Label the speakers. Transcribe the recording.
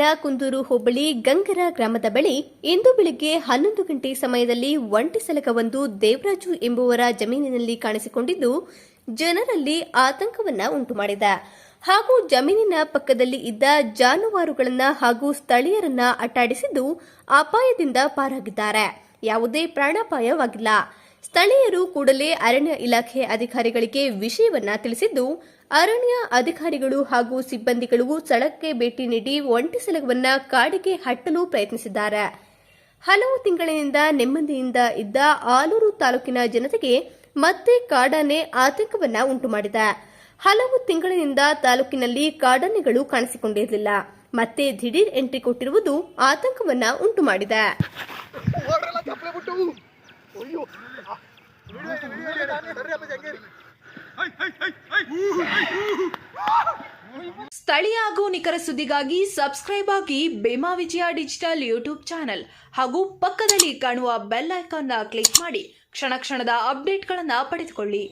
Speaker 1: ತಾಲೂಕಿನ ಕುಂದೂರು ಹೋಬಳಿ ಗಂಗರ ಗ್ರಾಮದ ಬಳಿ ಇಂದು ಬೆಳಗ್ಗೆ 11 ಗಂಟೆ ಸಮಯದಲ್ಲಿ ಒಂಟಿ ಸಲಗವೊಂದು ದೇವರಾಜು ಎಂಬುವರ ಜಮೀನಿನಲ್ಲಿ ಕಾಣಿಸಿಕೊಂಡಿದ್ದು ಜನರಲ್ಲಿ ಆತಂಕವನ್ನ ಉಂಟುಮಾಡಿದೆ. ಹಾಗೂ ಜಮೀನಿನ ಪಕ್ಕದಲ್ಲಿ ಇದ್ದ ಜಾನುವಾರುಗಳನ್ನು ಹಾಗೂ ಸ್ಥಳೀಯರನ್ನ ಅಟ್ಟಾಡಿಸಿದ್ದು ಅಪಾಯದಿಂದ ಪಾರಾಗಿದ್ದಾರೆ. ಯಾವುದೇ ಪ್ರಾಣಾಪಾಯವಾಗಿಲ್ಲ. ಸ್ಥಳೀಯರು ಕೂಡಲೇ ಅರಣ್ಯ ಇಲಾಖೆ ಅಧಿಕಾರಿಗಳಿಗೆ ವಿಷಯವನ್ನ ತಿಳಿಸಿದ್ದು ಅರಣ್ಯ ಅಧಿಕಾರಿಗಳು ಹಾಗೂ ಸಿಬ್ಬಂದಿಗಳು ಸ್ಥಳಕ್ಕೆ ಭೇಟಿ ನೀಡಿ ಒಂಟಿ ಸಲಗವನ್ನ ಕಾಡಿಗೆ ಹಟ್ಟಲು ಪ್ರಯತ್ನಿಸಿದ್ದಾರೆ. ಹಲವು ತಿಂಗಳಿನಿಂದ ನೆಮ್ಮದಿಯಿಂದ ಇದ್ದ ಆಲೂರು ತಾಲೂಕಿನ ಜನತೆಗೆ ಮತ್ತೆ ಕಾಡಾನೆ ಆತಂಕವನ್ನ ಉಂಟುಮಾಡಿದೆ. ಹಲವು ತಿಂಗಳಿನಿಂದ ತಾಲೂಕಿನಲ್ಲಿ ಕಾಡಾನೆಗಳು ಕಾಣಿಸಿಕೊಂಡಿರಲಿಲ್ಲ. ಮತ್ತೆ ದಿಢೀರ್ ಎಂಟ್ರಿ ಕೊಟ್ಟಿರುವುದು ಆತಂಕವನ್ನ ಉಂಟುಮಾಡಿದೆ.
Speaker 2: ಸ್ಥಳೀಯ ಹಾಗೂ ನಿಖರ ಸುದ್ದಿಗಾಗಿ ಸಬ್ಸ್ಕ್ರೈಬ್ ಆಗಿ ಬೇಮಾ ವಿಜಯ ಡಿಜಿಟಲ್ ಯೂಟ್ಯೂಬ್ ಚಾನೆಲ್ ಹಾಗೂ ಪಕ್ಕದಲ್ಲಿ ಕಾಣುವ ಬೆಲ್ ಐಕಾನ್ ಕ್ಲಿಕ್ ಮಾಡಿ ಕ್ಷಣ ಕ್ಷಣದ ಅಪ್ಡೇಟ್ಗಳನ್ನು ಪಡೆದುಕೊಳ್ಳಿ.